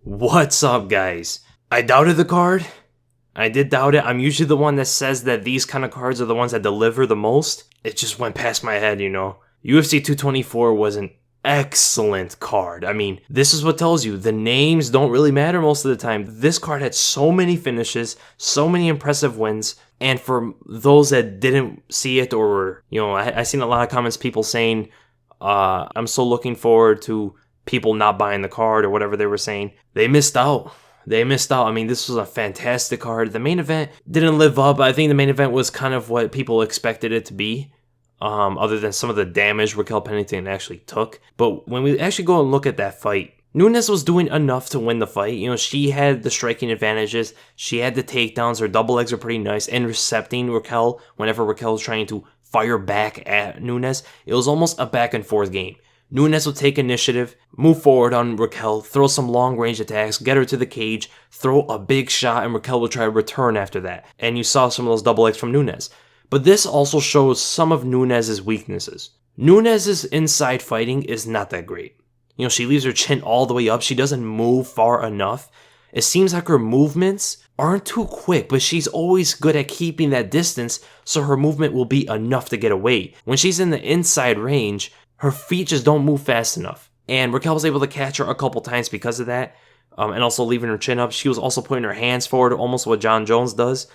What's up, guys? I doubted the card. I did doubt it. I'm usually the one that says that these kind of cards are the ones that deliver the most. It just went past my head, UFC 224 was an excellent card. I mean, this is what tells you the names don't really matter most of the time. This card had so many finishes, so many impressive wins. And for those that didn't see it or, I seen a lot of comments, people saying, I'm so looking forward to people not buying the card or whatever they were saying. They missed out. I mean, this was a fantastic card. The main event didn't live up. I think the main event was kind of what people expected it to be, other than some of the damage Raquel Pennington actually took. But when we actually go and look at that fight, Nunes was doing enough to win the fight. She had the striking advantages. She had the takedowns. Her double legs are pretty nice. Intercepting Raquel whenever Raquel was trying to fire back at Nunes. It was almost a back and forth game. Nunes would take initiative, move forward on Raquel, throw some long-range attacks, get her to the cage, throw a big shot, and Raquel would try to return after that. And you saw some of those double legs from Nunes. But this also shows some of Nunes' weaknesses. Nunes' inside fighting is not that great. She leaves her chin all the way up. She doesn't move far enough. It seems like her movements aren't too quick, but she's always good at keeping that distance, so her movement will be enough to get away. When she's in the inside range, her feet just don't move fast enough. And Raquel was able to catch her a couple times because of that, and also leaving her chin up. She was also putting her hands forward, almost what John Jones does,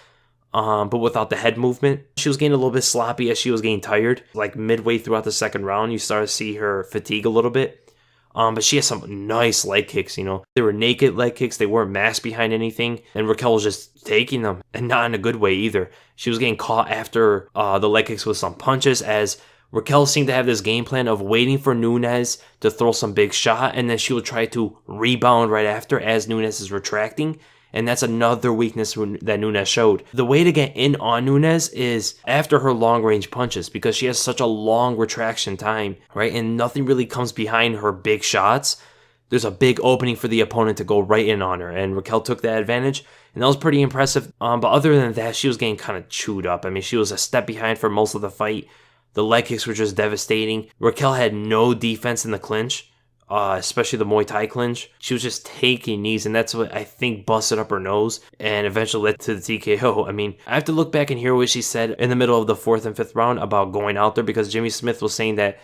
but without the head movement. She was getting a little bit sloppy as she was getting tired. Like midway throughout the second round, you start to see her fatigue a little bit. But she has some nice leg kicks, They were naked leg kicks. They weren't masked behind anything. And Raquel was just taking them, and not in a good way either. She was getting caught after the leg kicks with some punches, as Raquel seemed to have this game plan of waiting for Nunes to throw some big shot, and then she would try to rebound right after as Nunes is retracting. And that's another weakness that Nunes showed. The way to get in on Nunes is after her long-range punches, because she has such a long retraction time, right? And nothing really comes behind her big shots. There's a big opening for the opponent to go right in on her, and Raquel took that advantage, and that was pretty impressive. But other than that, she was getting kind of chewed up. I mean, she was a step behind for most of the fight. The leg kicks were just devastating. Raquel had no defense in the clinch, especially the Muay Thai clinch. She was just taking knees, and that's what I think busted up her nose and eventually led to the TKO. I mean, I have to look back and hear what she said in the middle of the fourth and fifth round about going out there, because Jimmy Smith was saying that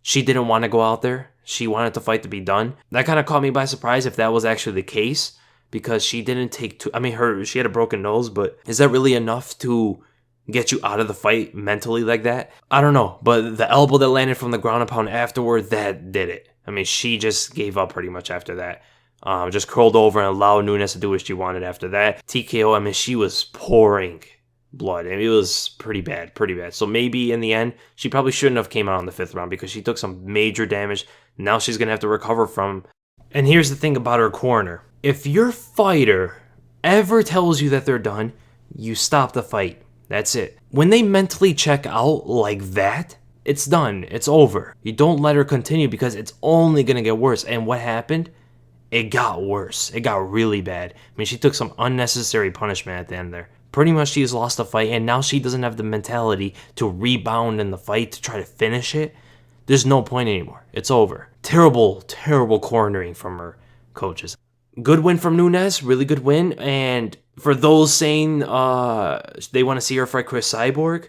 she didn't want to go out there. She wanted the fight to be done. That kind of caught me by surprise if that was actually the case, because she didn't take she had a broken nose, but is that really enough to get you out of the fight mentally like that? I don't know, but the elbow that landed from the ground and pound afterward, that did it. I mean, she just gave up pretty much after that. Just curled over and allowed Nunes to do what she wanted after that. TKO, I mean, she was pouring blood, and it was pretty bad. So maybe in the end, she probably shouldn't have came out in the fifth round, because she took some major damage. Now she's going to have to recover from. And here's the thing about her corner. If your fighter ever tells you that they're done, you stop the fight. That's it. When they mentally check out like that, it's done. It's over. You don't let her continue, because it's only going to get worse. And what happened? It got worse. It got really bad. I mean, she took some unnecessary punishment at the end there. Pretty much she's lost the fight, and now she doesn't have the mentality to rebound in the fight to try to finish it. There's no point anymore. It's over. Terrible, terrible cornering from her coaches. Good win from Nunes. Really good win. And for those saying they want to see her fight Chris Cyborg,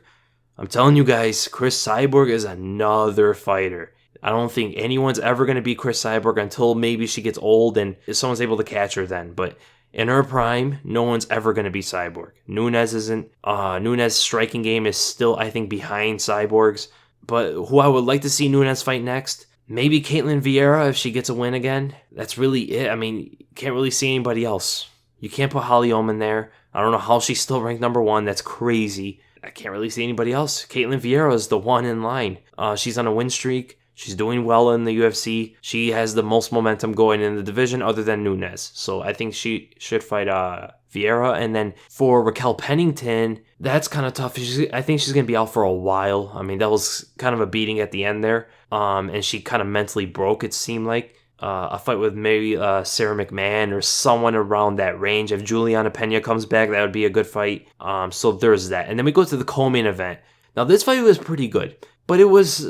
I'm telling you guys, Chris Cyborg is another fighter. I don't think anyone's ever going to beat Chris Cyborg until maybe she gets old and someone's able to catch her then. But in her prime, no one's ever going to beat Cyborg. Nunes isn't. Nunes' striking game is still, I think, behind Cyborg's. But who I would like to see Nunes fight next, maybe Caitlin Vieira if she gets a win again. That's really it. I mean, can't really see anybody else. You can't put Holly Holm in there. I don't know how she's still ranked number one. That's crazy. I can't really see anybody else. Caitlin Vieira is the one in line. She's on a win streak. She's doing well in the UFC. She has the most momentum going in the division other than Nunes. So I think she should fight Vieira. And then for Raquel Pennington, that's kind of tough. I think she's going to be out for a while. I mean, that was kind of a beating at the end there. And she kind of mentally broke, it seemed like. A fight with maybe Sarah McMahon or someone around that range. If Juliana Pena comes back, that would be a good fight. So there's that. And then we go to the co-main event. Now, this fight was pretty good, but it was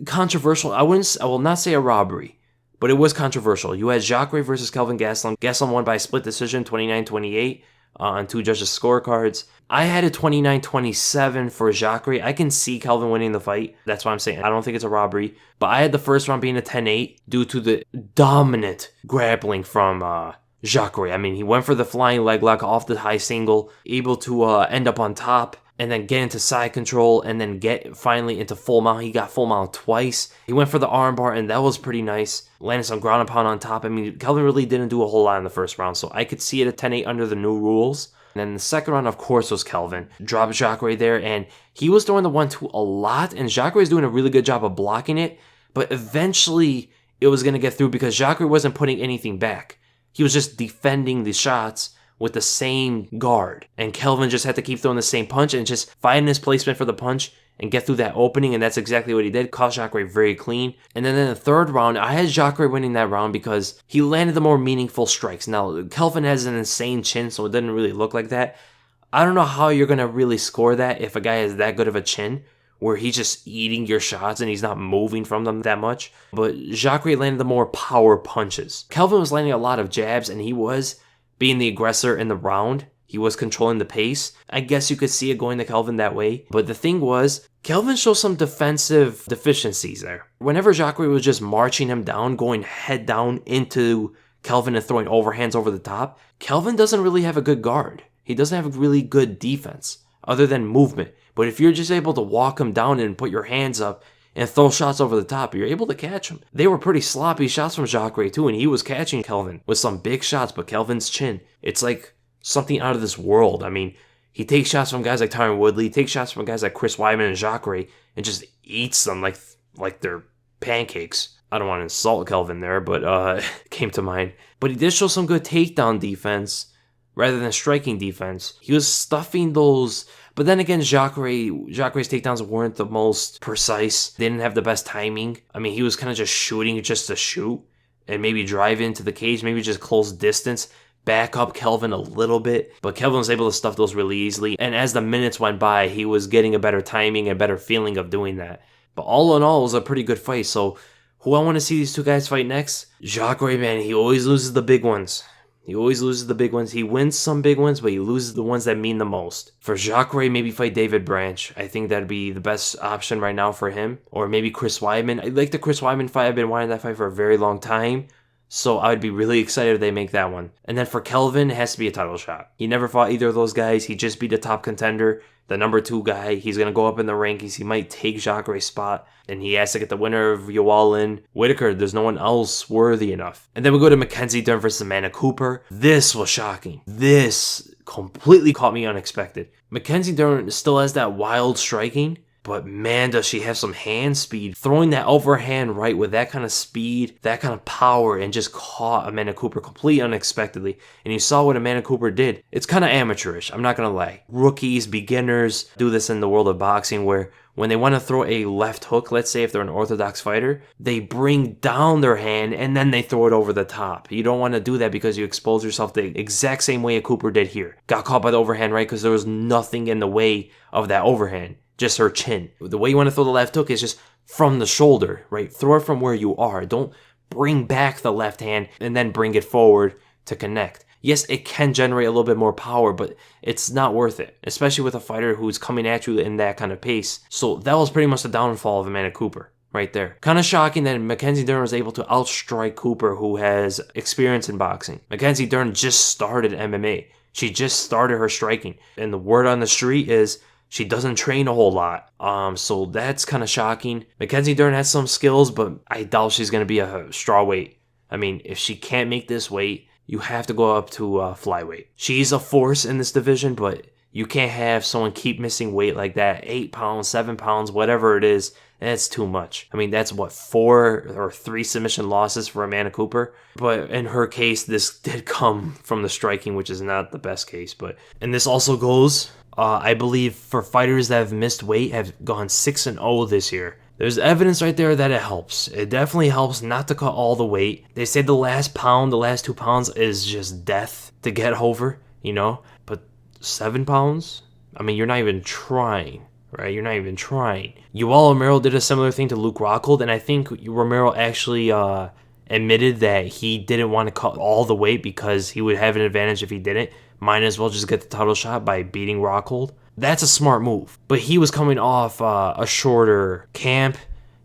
controversial. I will not say a robbery, but it was controversial. You had Jacare versus Kelvin Gastelum. Gastelum won by split decision, 29-28, on 2 judges' scorecards. I had a 29-27 for Jacare. I can see Kelvin winning the fight. That's why I'm saying I don't think it's a robbery. But I had the first round being a 10-8 due to the dominant grappling from Jacare. I mean, he went for the flying leg lock off the high single, able to end up on top, and then get into side control, and then get finally into full mount. He got full mount twice. He went for the armbar, and that was pretty nice. Landed some ground and pound on top. I mean, Kelvin really didn't do a whole lot in the first round, so I could see it at 10-8 under the new rules. And then the second round, of course, was Kelvin. Dropped Jacare there, and he was throwing the 1-2 a lot, and Jacare is doing a really good job of blocking it, but eventually it was going to get through because Jacare wasn't putting anything back. He was just defending the shots with the same guard. And Kelvin just had to keep throwing the same punch and just find his placement for the punch and get through that opening, and that's exactly what he did. Caught Jacare very clean. And then in the third round, I had Jacare winning that round because he landed the more meaningful strikes. Now, Kelvin has an insane chin, so it didn't really look like that. I don't know how you're going to really score that if a guy has that good of a chin, where he's just eating your shots and he's not moving from them that much. But Jacare landed the more power punches. Kelvin was landing a lot of jabs, and he was being the aggressor in the round. He was controlling the pace. I guess you could see it going to Kelvin that way. But the thing was, Kelvin showed some defensive deficiencies there. Whenever Jacare was just marching him down, going head down into Kelvin and throwing overhands over the top, Kelvin doesn't really have a good guard. He doesn't have a really good defense, other than movement. But if you're just able to walk him down and put your hands up and throw shots over the top, you're able to catch him. They were pretty sloppy shots from Jacare too, and he was catching Kelvin with some big shots, but Kelvin's chin, it's like something out of this world. I mean, he takes shots from guys like Tyron Woodley, takes shots from guys like Chris Weidman and Jacare, and just eats them like they're pancakes. I don't want to insult Kelvin there, but it came to mind. But he did show some good takedown defense rather than striking defense. He was stuffing those. But then again, Jacare's takedowns weren't the most precise. They didn't have the best timing. I mean, he was kind of just shooting just to shoot and maybe drive into the cage, maybe just close distance, back up Kelvin a little bit. But Kelvin was able to stuff those really easily. And as the minutes went by, he was getting a better timing and better feeling of doing that. But all in all, it was a pretty good fight. So who I want to see these two guys fight next? Jacare, man, he always loses the big ones. He always loses the big ones. He wins some big ones, but he loses the ones that mean the most. For Jacare, maybe fight David Branch. I think that'd be the best option right now for him. Or maybe Chris Weidman. I like the Chris Weidman fight. I've been wanting that fight for a very long time. So I would be really excited if they make that one. And then for Kelvin, it has to be a title shot. He never fought either of those guys. He just beat the top contender, the number 2 guy. He's going to go up in the rankings. He might take Jacare's spot. And he has to get the winner of Yoel Whitaker. There's no one else worthy enough. And then we go to Mackenzie Dern versus Amanda Cooper. This was shocking. This completely caught me unexpected. Mackenzie Dern still has that wild striking, but man, does she have some hand speed. Throwing that overhand right with that kind of speed, that kind of power, and just caught Amanda Cooper completely unexpectedly. And you saw what Amanda Cooper did. It's kind of amateurish, I'm not going to lie. Rookies, beginners do this in the world of boxing where when they want to throw a left hook, let's say if they're an orthodox fighter, they bring down their hand and then they throw it over the top. You don't want to do that because you expose yourself the exact same way Cooper did here. Got caught by the overhand right because there was nothing in the way of that overhand. Just her chin. The way you want to throw the left hook is just from the shoulder, right? Throw it from where you are. Don't bring back the left hand and then bring it forward to connect. Yes, it can generate a little bit more power, but it's not worth it, especially with a fighter who's coming at you in that kind of pace. So that was pretty much the downfall of Amanda Cooper right there. Kind of shocking that Mackenzie Dern was able to outstrike Cooper, who has experience in boxing. Mackenzie Dern just started MMA. She just started her striking. And the word on the street is she doesn't train a whole lot. So that's kind of shocking. Mackenzie Dern has some skills, but I doubt she's going to be a straw weight. I mean, if she can't make this weight, you have to go up to flyweight. She's a force in this division, but you can't have someone keep missing weight like that. 8 pounds, 7 pounds, whatever it is. That's too much. I mean, that's 4 or 3 submission losses for Amanda Cooper. But in her case, this did come from the striking, which is not the best case. And this also goes, I believe, for fighters that have missed weight, have gone 6-0 this year. There's evidence right there that it helps. It definitely helps not to cut all the weight. They say the last pound, the last 2 pounds is just death to get over, you know? But 7 pounds? I mean, you're not even trying, right? You're not even trying. Yoel Romero did a similar thing to Luke Rockhold, and I think Romero actually admitted that he didn't want to cut all the weight because he would have an advantage if he didn't. Might as well just get the title shot by beating Rockhold. That's a smart move. But he was coming off a shorter camp.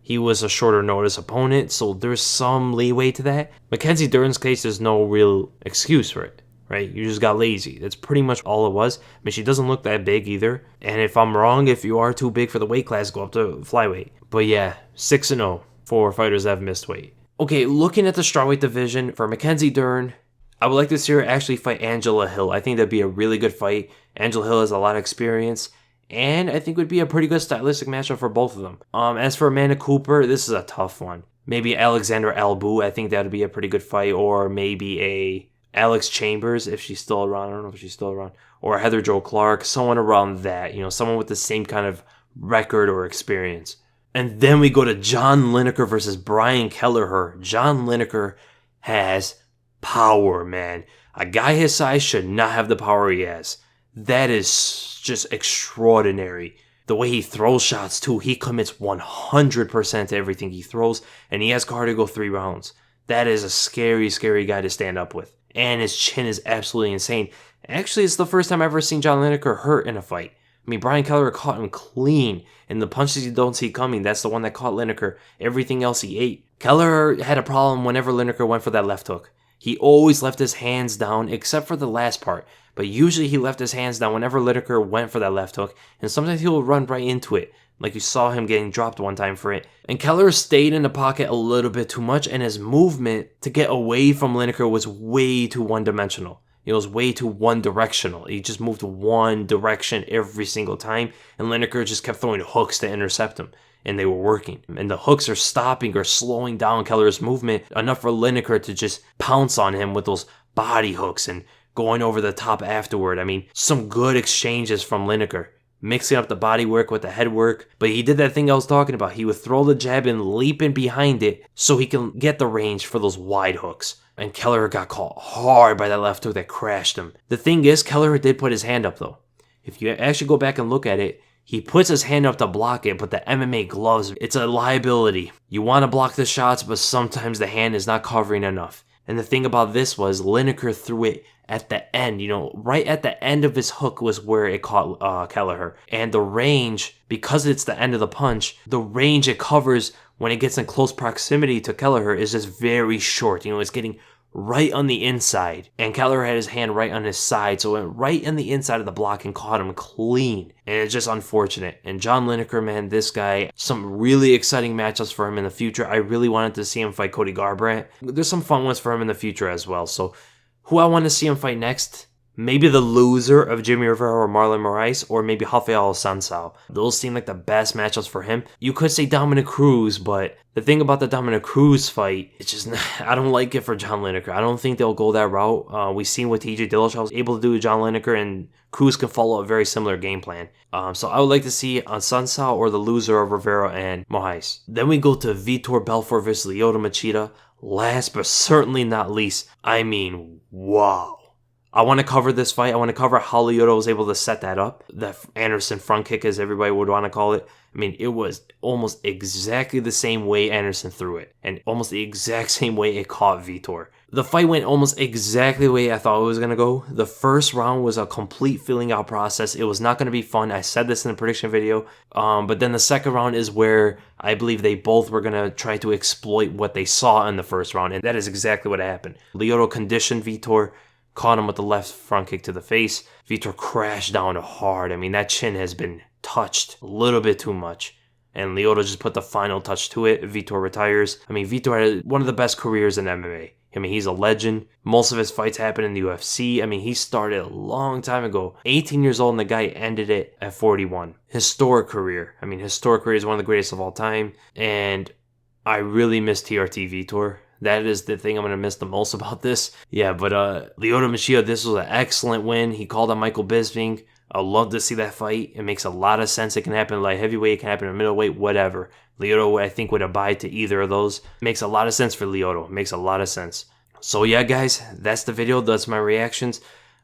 He was a shorter notice opponent, so there's some leeway to that. Mackenzie Dern's case, there's no real excuse for it, right? You just got lazy. That's pretty much all it was. I mean, she doesn't look that big either. And if I'm wrong, if you are too big for the weight class, go up to flyweight. But yeah, 6-0 for fighters that have missed weight. Okay, looking at the strawweight division, for Mackenzie Dern, I would like to see her actually fight Angela Hill. I think that'd be a really good fight. Angela Hill has a lot of experience, and I think would be a pretty good stylistic matchup for both of them. As for Amanda Cooper, this is a tough one. Maybe Alexander Albu, I think that would be a pretty good fight, or maybe a Alex Chambers, if she's still around. I don't know if she's still around. Or Heather Jo Clark, someone around that. Someone with the same kind of record or experience. And then we go to John Lineker versus Brian Kelleher. John Lineker has power, man. A guy his size should not have the power he has. That is just extraordinary. The way he throws shots, too. He commits 100% to everything he throws, and he has cardio to go 3 rounds. That is a scary, scary guy to stand up with. And his chin is absolutely insane. Actually, it's the first time I've ever seen John Lineker hurt in a fight. I mean, Brian Kelleher caught him clean, and the punches you don't see coming, that's the one that caught Lineker. Everything else he ate. Kelleher had a problem whenever Lineker went for that left hook. He always left his hands down, except for the last part. But usually he left his hands down whenever Lineker went for that left hook, and sometimes he will run right into it, like you saw him getting dropped one time for it. And Kelleher stayed in the pocket a little bit too much, and his movement to get away from Lineker was way too one-dimensional. It was way too one-directional. He just moved one direction every single time, and Lineker just kept throwing hooks to intercept him, and they were working. And the hooks are stopping or slowing down Kelleher's movement enough for Lineker to just pounce on him with those body hooks and going over the top afterward. I mean, some good exchanges from Lineker, mixing up the body work with the head work. But he did that thing I was talking about. He would throw the jab and leap in behind it so he can get the range for those wide hooks. And Kelleher got caught hard by that left hook that crashed him. The thing is, Kelleher did put his hand up, though. If you actually go back and look at it, he puts his hand up to block it, but the MMA gloves, it's a liability. You want to block the shots, but sometimes the hand is not covering enough. And the thing about this was, Lineker threw it at the end, right at the end of his hook was where it caught Kelleher. And the range, because it's the end of the punch, the range it covers when it gets in close proximity to Kelleher is just very short. It's getting right on the inside. And Kelleher had his hand right on his side, so it went right on the inside of the block and caught him clean. And it's just unfortunate. And John Lineker, man, this guy, some really exciting matchups for him in the future. I really wanted to see him fight Cody Garbrandt. There's some fun ones for him in the future as well. So who I want to see him fight next? Maybe the loser of Jimmy Rivera or Marlon Moraes, or maybe Rafael Sansao. Those seem like the best matchups for him. You could say Dominic Cruz, but the thing about the Dominic Cruz fight, it's just, I don't like it for John Lineker. I don't think they'll go that route. We've seen what TJ Dillashaw was able to do with John Lineker, and Cruz can follow a very similar game plan. So I would like to see Sansao or the loser of Rivera and Moraes. Then we go to Vitor Belfort versus Lyoto Machida. Last but certainly not least, I mean, wow. I want to cover this fight. I want to cover how Lyoto was able to set that up. That Anderson front kick, as everybody would want to call it. I mean, it was almost exactly the same way Anderson threw it. And almost the exact same way it caught Vitor. The fight went almost exactly the way I thought it was going to go. The first round was a complete filling out process. It was not going to be fun. I said this in the prediction video. But then the second round is where I believe they both were going to try to exploit what they saw in the first round. And that is exactly what happened. Lyoto conditioned Vitor, caught him with the left front kick to the face. Vitor crashed down hard. I mean, that chin has been touched a little bit too much. And Lyoto just put the final touch to it. Vitor retires. I mean, Vitor had one of the best careers in MMA. I mean, he's a legend. Most of his fights happen in the UFC. I mean, he started a long time ago. 18 years old, and the guy ended it at 41. Historic career. I mean, historic career is one of the greatest of all time. And I really miss TRT Vitor. That is the thing I'm going to miss the most about this. Yeah, but Lyoto Machida, this was an excellent win. He called on Michael Bisping. I'd love to see that fight. It makes a lot of sense. It can happen in light heavyweight. It can happen in middleweight, whatever. Lyoto, I think, would abide to either of those. Makes a lot of sense for Lyoto. Makes a lot of sense. So yeah, guys, that's the video. That's my reactions.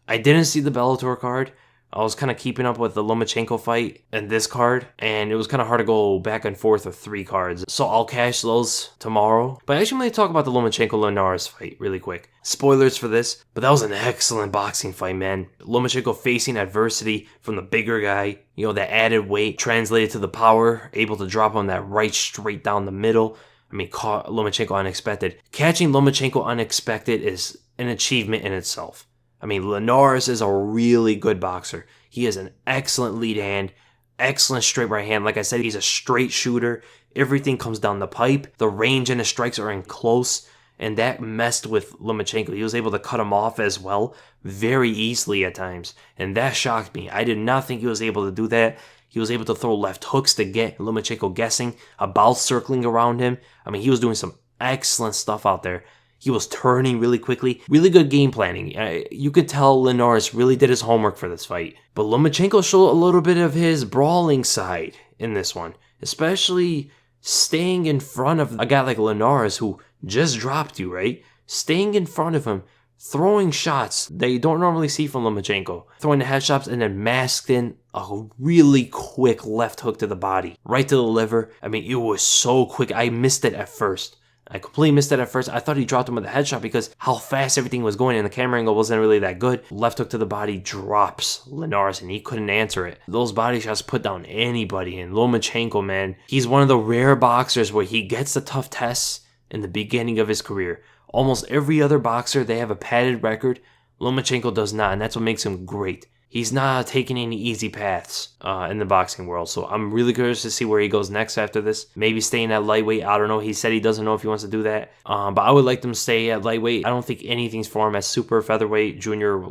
I didn't see the Bellator card. I was kind of keeping up with the Lomachenko fight and this card, and it was kind of hard to go back and forth with 3 cards. So I'll cash those tomorrow. But actually, I'm going to talk about the Lomachenko-Linares fight really quick. Spoilers for this, but that was an excellent boxing fight, man. Lomachenko facing adversity from the bigger guy. You know, that added weight translated to the power, able to drop on that right straight down the middle. I mean, caught Lomachenko unexpected. Catching Lomachenko unexpected is an achievement in itself. I mean, Linares is a really good boxer. He has an excellent lead hand, excellent straight right hand. Like I said, he's a straight shooter. Everything comes down the pipe. The range and the strikes are in close, and that messed with Lomachenko. He was able to cut him off as well very easily at times, and that shocked me. I did not think he was able to do that. He was able to throw left hooks to get Lomachenko guessing about circling around him. I mean, he was doing some excellent stuff out there. He was turning really quickly. Really good game planning. You could tell Linares really did his homework for this fight. But Lomachenko showed a little bit of his brawling side in this one. Especially staying in front of a guy like Linares who just dropped you, right? Staying in front of him, throwing shots that you don't normally see from Lomachenko. Throwing the headshots and then masked in a really quick left hook to the body. Right to the liver. I mean, it was so quick. I missed it at first. I completely missed it at first. I thought he dropped him with a headshot because how fast everything was going and the camera angle wasn't really that good. Left hook to the body drops Linares and he couldn't answer it. Those body shots put down anybody. And Lomachenko, man, he's one of the rare boxers where he gets the tough tests in the beginning of his career. Almost every other boxer, they have a padded record. Lomachenko does not, and that's what makes him great. He's not taking any easy paths in the boxing world, so I'm really curious to see where he goes next after this. Maybe staying at lightweight, I don't know. He said he doesn't know if he wants to do that, but I would like them to stay at lightweight. I don't think anything's for him at super, featherweight, junior,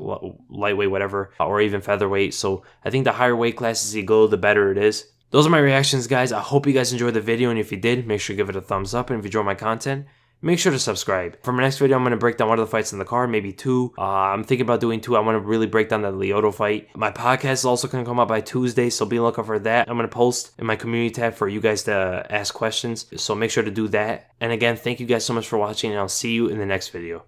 lightweight, whatever, or even featherweight, so I think the higher weight classes you go, the better it is. Those are my reactions, guys. I hope you guys enjoyed the video, and if you did, make sure you give it a thumbs up, and if you enjoy my content, make sure to subscribe. For my next video, I'm going to break down one of the fights in the card, maybe 2. I'm thinking about doing 2. I want to really break down the Lyoto fight. My podcast is also going to come out by Tuesday, so be looking for that. I'm going to post in my community tab for you guys to ask questions, so make sure to do that. And again, thank you guys so much for watching, and I'll see you in the next video.